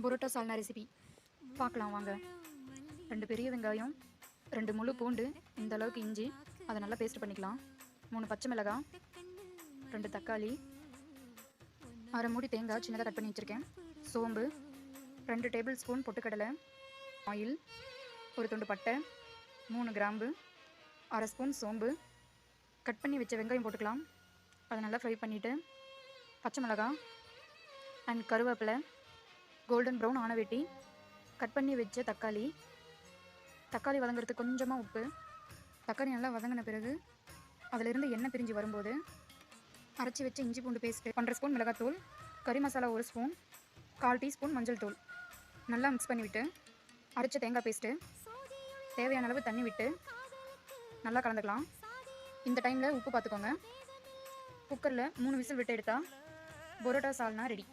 பரோட்டா சால்னா recipe பார்க்கலாம் வாங்க. 2 பெரிய வெங்காயம், 2 முழு பூண்டு, இந்த அளவுக்கு இஞ்சி, அதை நல்லா பேஸ்ட் பண்ணிக்கலாம். 3 பச்சை மிளகாய், 2 தக்காளி, அரை மூடி தேங்காய் சின்னதாக கட் பண்ணி வச்சுருக்கேன். சோம்பு, 2 டேபிள் ஸ்பூன் பொட்டுக்கடலை, ஆயில், ஒரு துண்டு பட்டை, 3 கிராம்பு, அரை ஸ்பூன் சோம்பு, கட் பண்ணி வச்ச வெங்காயம் போட்டுக்கலாம். அதை நல்லா ஃப்ரை பண்ணிவிட்டு பச்சை மிளகாய் அண்ட் கருவேப்பிலை, கோல்டன் ப்ரௌன் ஆன வெட்டி, கட் பண்ணி வச்ச தக்காளி வதங்குறதுக்கு கொஞ்சமாக உப்பு. தக்காளி நல்லா வதங்கின பிறகு அதிலிருந்து எண்ணெய் பிரிஞ்சு வரும்போது அரைச்சி வச்ச இஞ்சி பூண்டு பேஸ்ட்டு, 1.5 ஸ்பூன் மிளகாத்தூள், கறி மசாலா 1 ஸ்பூன், 1/4 டீஸ்பூன் மஞ்சள் தூள் நல்லா மிக்ஸ் பண்ணிவிட்டு அரைச்ச தேங்காய் பேஸ்ட்டு தேவையான அளவு தண்ணி விட்டு நல்லா கலந்துக்கலாம். இந்த டைமில் உப்பு பார்த்துக்கோங்க. குக்கரில் 3 விசில் விட்டு எடுத்தால் பரோட்டா சால்னா ரெடி.